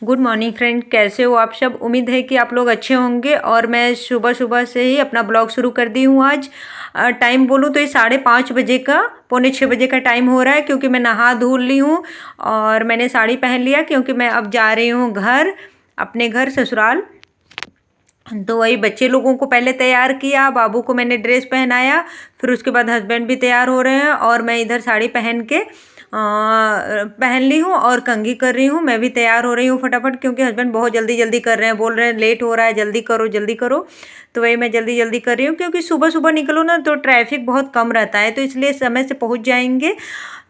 Good morning friend, कैसे हो आप सब। उम्मीद है कि आप लोग अच्छे होंगे। और मैं सुबह सुबह से ही अपना ब्लॉग शुरू कर दी हूँ आज। टाइम बोलूँ तो ये 5:30 बजे का, 5:45 का टाइम हो रहा है, क्योंकि मैं नहा धो ली हूँ और मैंने साड़ी पहन लिया, क्योंकि मैं अब जा रही हूँ घर, अपने घर ससुराल। तो वही बच्चे लोगों को पहले तैयार किया, बाबू को मैंने ड्रेस पहनाया, फिर उसके बाद हस्बैंड भी तैयार हो रहे हैं और मैं इधर साड़ी पहन के पहन ली हूँ और कंघी कर रही हूँ। मैं भी तैयार हो रही हूँ फटाफट, क्योंकि हस्बैंड बहुत जल्दी जल्दी कर रहे हैं, बोल रहे हैं लेट हो रहा है, जल्दी करो जल्दी करो। तो वही मैं जल्दी जल्दी कर रही हूँ, क्योंकि सुबह सुबह निकलो ना तो ट्रैफिक बहुत कम रहता है, तो इसलिए समय से पहुँच जाएंगे।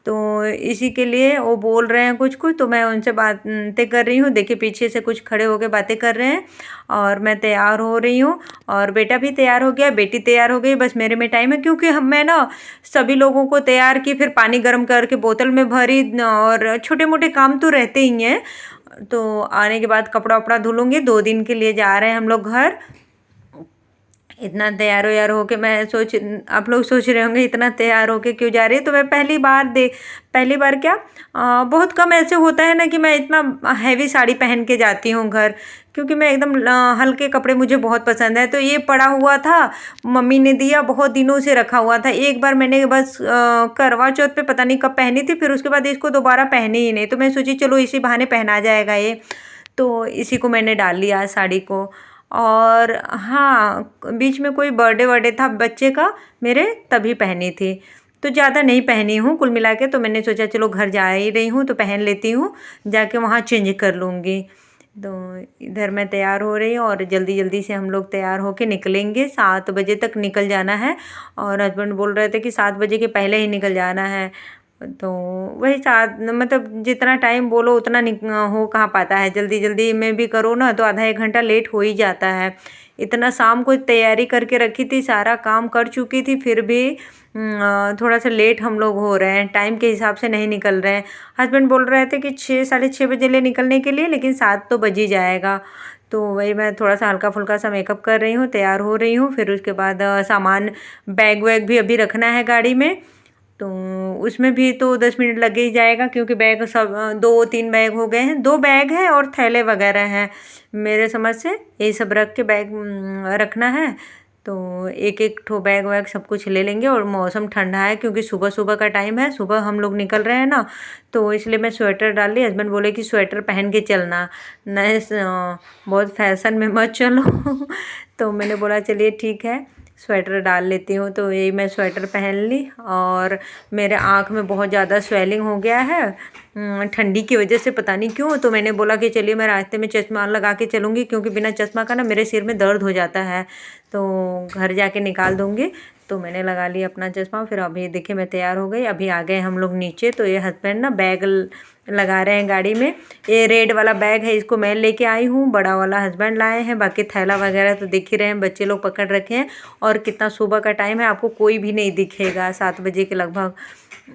तो इसी के लिए वो बोल रहे हैं कुछ कुछ, तो मैं उनसे बातें कर रही हूँ। देखिए पीछे से कुछ खड़े होकर बातें कर रहे हैं और मैं तैयार हो रही हूँ। और बेटा भी तैयार हो गया, बेटी तैयार हो गई, बस मेरे में टाइम है, क्योंकि हम मैं ना सभी लोगों को तैयार की, फिर पानी गर्म करके बोतल में भरी, और छोटे मोटे काम तो रहते ही हैं। तो आने के बाद कपड़ा वपड़ा धुलूँगी। 2 दिन के लिए जा रहे हैं हम लोग घर। इतना तैयार व्यार होके मैं सोच, आप लोग सोच रहे होंगे इतना तैयार होके क्यों जा रही है। तो मैं पहली बार क्या, बहुत कम ऐसे होता है ना कि मैं इतना हैवी साड़ी पहन के जाती हूँ घर, क्योंकि मैं एकदम हल्के कपड़े मुझे बहुत पसंद है। तो ये पड़ा हुआ था, मम्मी ने दिया, बहुत दिनों से रखा हुआ था। एक बार मैंने बस करवा चौथ पे पता नहीं कब पहनी थी, फिर उसके बाद इसको दोबारा पहनी ही नहीं। तो मैं सोची चलो इसी बहाने पहना जाएगा ये, तो इसी को मैंने डाल लिया साड़ी को। और हाँ, बीच में कोई बर्थडे वर्डे था बच्चे का मेरे, तभी पहनी थी। तो ज़्यादा नहीं पहनी हूँ कुल मिला के। तो मैंने सोचा चलो घर जा ही रही हूँ तो पहन लेती हूँ, जाके वहाँ चेंज कर लूँगी। तो इधर मैं तैयार हो रही हूँ और जल्दी जल्दी से हम लोग तैयार होके निकलेंगे। 7 बजे तक निकल जाना है, और हस्बैंड बोल रहे थे कि 7 बजे के पहले ही निकल जाना है। तो वही साथ, मतलब जितना टाइम बोलो उतना हो कहाँ पाता है। जल्दी जल्दी में भी करो ना तो आधा 1 घंटा लेट हो ही जाता है। इतना शाम को तैयारी करके रखी थी, सारा काम कर चुकी थी, फिर भी थोड़ा सा लेट हम लोग हो रहे हैं, टाइम के हिसाब से नहीं निकल रहे हैं। हस्बैंड बोल रहे थे कि 6 साढ़े 6 बजे ले निकलने के लिए, लेकिन 7 तो बज ही जाएगा। तो वही मैं थोड़ा सा हल्का फुल्का सा मेकअप कर रही हूँ, तैयार हो रही हूँ। फिर उसके बाद सामान, बैग वैग भी अभी रखना है गाड़ी में, तो उसमें भी तो 10 मिनट लग ही जाएगा, क्योंकि बैग सब 2-3 बैग हो गए हैं, 2 बैग हैं और थैले वगैरह हैं मेरे समझ से। यही सब रख के बैग रखना है। तो एक एक ठो बैग वैग सब कुछ ले लेंगे। और मौसम ठंडा है, क्योंकि सुबह सुबह का टाइम है, सुबह हम लोग निकल रहे हैं ना, तो इसलिए मैं स्वेटर डाल ली। हस्बैंड बोले कि स्वेटर पहन के चलना, नए बहुत फैशन में मत चलो। तो मैंने बोला चलिए ठीक है, स्वेटर डाल लेती हूँ। तो यही मैं स्वेटर पहन ली। और मेरे आँख में बहुत ज़्यादा स्वेलिंग हो गया है ठंडी की वजह से, पता नहीं क्यों। तो मैंने बोला कि चलिए मैं रास्ते में चश्मा लगा के चलूँगी, क्योंकि बिना चश्मा का ना मेरे सिर में दर्द हो जाता है, तो घर जाके निकाल दूँगी। तो मैंने लगा लिया अपना चश्मा। फिर अभी देखिए मैं तैयार हो गई, अभी आ गए हम लोग नीचे। तो ये हस्बैंड ना बैग लगा रहे हैं गाड़ी में। ये रेड वाला बैग है, इसको मैं लेके आई हूँ, बड़ा वाला हस्बैंड लाए हैं। बाकी थैला वगैरह तो दिख ही रहे हैं, बच्चे लोग पकड़ रखे हैं। और कितना सुबह का टाइम है, आपको कोई भी नहीं दिखेगा। 7 बजे के लगभग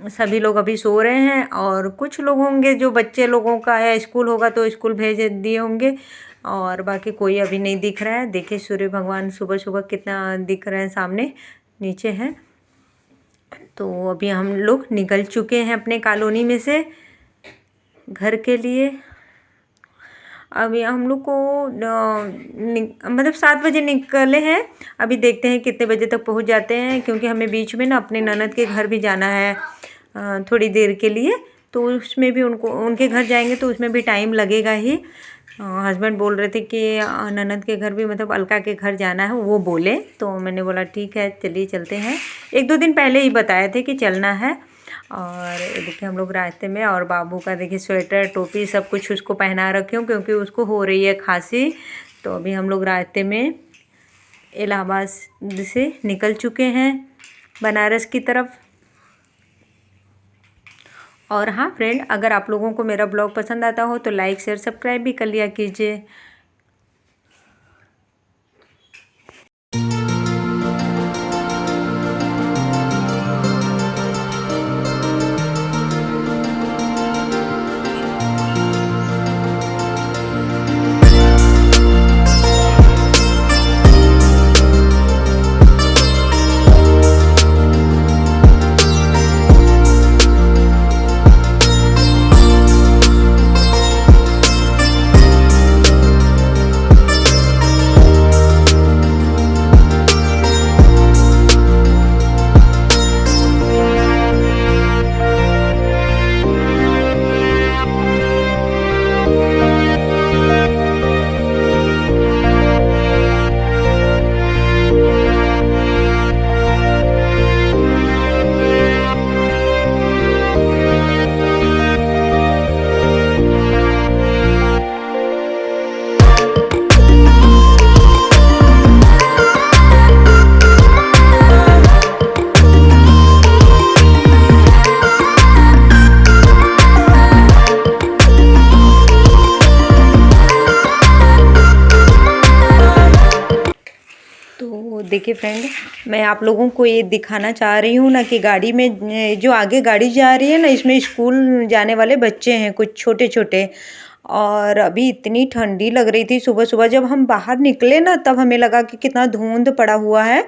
सभी लोग अभी सो रहे हैं, और कुछ लोग होंगे जो बच्चे लोगों का है, स्कूल होगा तो स्कूल भेज दिए होंगे, और बाकी कोई अभी नहीं दिख रहा है। देखिए सूर्य भगवान सुबह सुबह कितना दिख रहे हैं, सामने नीचे हैं। तो अभी हम लोग निकल चुके हैं अपने कॉलोनी में से घर के लिए। अभी हम लोग को मतलब 7 बजे निकले हैं। अभी देखते हैं कितने बजे तक पहुंच जाते हैं, क्योंकि हमें बीच में ना अपने ननद के घर भी जाना है थोड़ी देर के लिए। तो उसमें भी उनके घर जाएंगे तो उसमें भी टाइम लगेगा ही। हस्बैंड बोल रहे थे कि ननद के घर भी, मतलब अलका के घर जाना है, वो बोले। तो मैंने बोला ठीक है चलिए चलते हैं। 1-2 दिन पहले ही बताए थे कि चलना है। और देखिए हम लोग रास्ते में, और बाबू का देखिए स्वेटर टोपी सब कुछ उसको पहना रखी हूँ, क्योंकि उसको हो रही है खांसी। तो अभी हम लोग रास्ते में इलाहाबाद से निकल चुके हैं बनारस की तरफ। और हाँ फ्रेंड, अगर आप लोगों को मेरा ब्लॉग पसंद आता हो तो लाइक शेयर सब्सक्राइब भी कर लिया कीजिए। देखिए फ्रेंड, मैं आप लोगों को ये दिखाना चाह रही हूँ ना कि गाड़ी में जो आगे गाड़ी जा रही है ना, इसमें स्कूल जाने वाले बच्चे हैं कुछ छोटे छोटे। और अभी इतनी ठंडी लग रही थी सुबह सुबह, जब हम बाहर निकले ना तब हमें लगा कि कितना धुंध पड़ा हुआ है,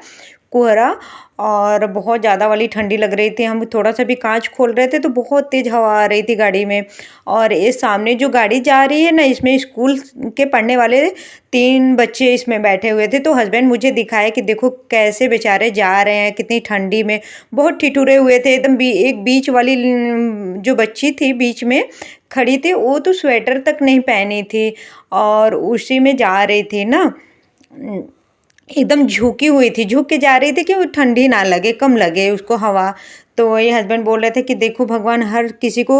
कोहरा। और बहुत ज़्यादा वाली ठंडी लग रही थी। हम थोड़ा सा भी कांच खोल रहे थे तो बहुत तेज़ हवा आ रही थी गाड़ी में। और ये सामने जो गाड़ी जा रही है ना, इसमें स्कूल के पढ़ने वाले 3 बच्चे इसमें बैठे हुए थे। तो हस्बैंड मुझे दिखाए कि देखो कैसे बेचारे जा रहे हैं, कितनी ठंडी में बहुत ठिठुरे हुए थे एकदम। एक बीच वाली जो बच्ची थी बीच में खड़ी थी, वो तो स्वेटर तक नहीं पहनी थी और उसी में जा रही थी ना, एकदम झुकी हुई थी, झुक के जा रही थी कि वो ठंडी ना लगे, कम लगे उसको हवा। तो वही हस्बैंड बोल रहे थे कि देखो भगवान हर किसी को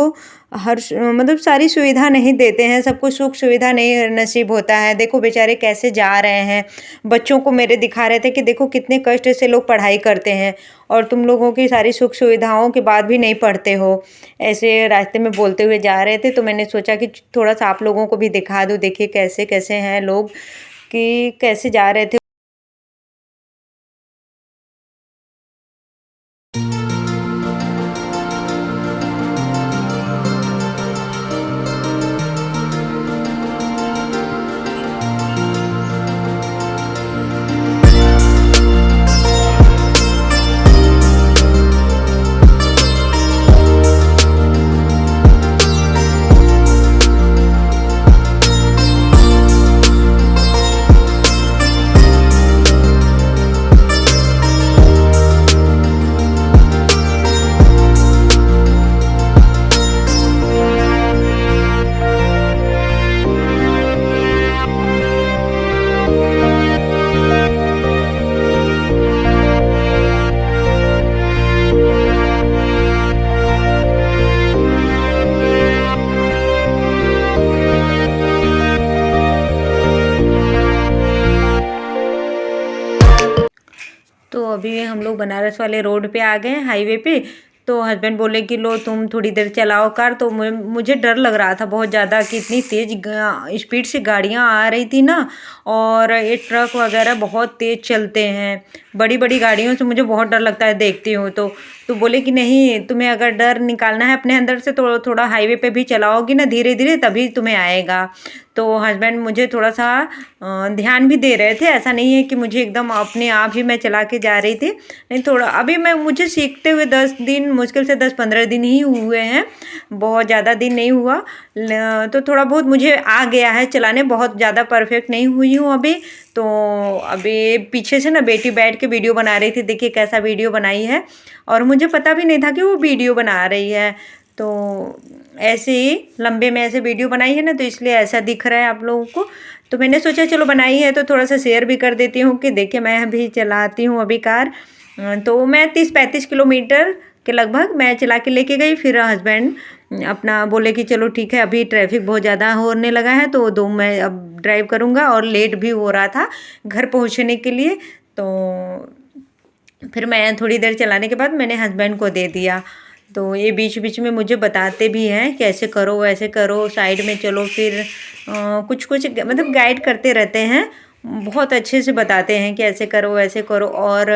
मतलब सारी सुविधा नहीं देते हैं, सबको सुख सुविधा नहीं नसीब होता है। देखो बेचारे कैसे जा रहे हैं। बच्चों को मेरे दिखा रहे थे कि देखो कितने कष्ट से लोग पढ़ाई करते हैं और तुम लोगों की सारी सुख सुविधाओं के बाद भी नहीं पढ़ते हो। ऐसे रास्ते में बोलते हुए जा रहे थे। तो मैंने सोचा कि थोड़ा सा आप लोगों को भी दिखा दूँ, देखिए कैसे कैसे हैं लोग, कि कैसे जा रहे थे। तो अभी हम लोग बनारस वाले रोड पे आ गए हैं, हाईवे पे। तो हस्बैंड बोले कि लो तुम थोड़ी देर चलाओ कार। तो मुझे डर लग रहा था बहुत ज़्यादा कि इतनी तेज़ स्पीड से गाड़ियाँ आ रही थी ना। और ये ट्रक वगैरह बहुत तेज़ चलते हैं, बड़ी बड़ी गाड़ियों से मुझे बहुत डर लगता है देखती हूँ तो बोले कि नहीं, तुम्हें अगर डर निकालना है अपने अंदर से तो थोड़ा हाईवे पे भी चलाओगी ना धीरे धीरे, तभी तुम्हें आएगा। तो हस्बैंड मुझे थोड़ा सा ध्यान भी दे रहे थे। ऐसा नहीं है कि मुझे एकदम अपने आप ही मैं चला के जा रही थी, नहीं थोड़ा अभी मुझे सीखते हुए 10 दिन, मुश्किल से 10-15 दिन ही हुए हैं, बहुत ज़्यादा दिन नहीं हुआ। तो थोड़ा बहुत मुझे आ गया है चलाने, बहुत ज़्यादा परफेक्ट नहीं हुई हूँ अभी। तो अभी पीछे से ना बेटी बैठ के वीडियो बना रही थी, देखिए कैसा वीडियो बनाई है। और मुझे पता भी नहीं था कि वो वीडियो बना रही है। तो ऐसे ही लंबे में ऐसे वीडियो बनाई है ना, तो इसलिए ऐसा दिख रहा है आप लोगों को। तो मैंने सोचा चलो बनाई है तो थोड़ा सा शेयर भी कर देती हूँ कि देखिए मैं भी चलाती हूँ अभी कार। तो मैं 30-35 किलोमीटर के लगभग मैं चला के लेके गई। फिर हस्बैंड अपना बोले कि चलो ठीक है, अभी ट्रैफिक बहुत ज़्यादा होने लगा है तो मैं अब ड्राइव करूँगा। और लेट भी हो रहा था घर पहुँचने के लिए। तो फिर मैं थोड़ी देर चलाने के बाद मैंने हस्बैंड को दे दिया। तो ये बीच बीच में मुझे बताते भी हैं कि ऐसे करो वैसे करो, साइड में चलो। फिर कुछ कुछ मतलब गाइड करते रहते हैं, बहुत अच्छे से बताते हैं कि ऐसे करो वैसे करो। और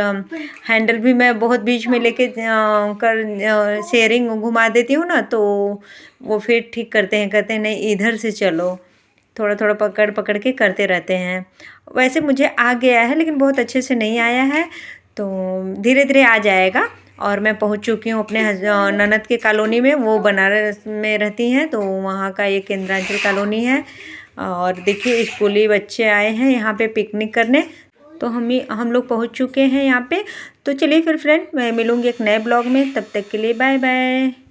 हैंडल भी मैं बहुत बीच में लेके कर शेयरिंग घुमा देती हूँ ना, तो वो फिर ठीक कहते हैं नहीं इधर से चलो, थोड़ा थोड़ा पकड़ पकड़ के करते रहते हैं। वैसे मुझे आ गया है लेकिन बहुत अच्छे से नहीं आया है, तो धीरे धीरे आ जाएगा। और मैं पहुंच चुकी हूँ अपने ननद के कॉलोनी में, वो बनारस में रहती हैं, तो वहाँ का ये केंद्रांचल कॉलोनी है। और देखिए स्कूली बच्चे आए हैं यहाँ पे पिकनिक करने। तो हम लोग पहुँच चुके हैं यहाँ पे। तो चलिए फिर फ्रेंड, मैं मिलूँगी एक नए ब्लॉग में, तब तक के लिए बाय बाय।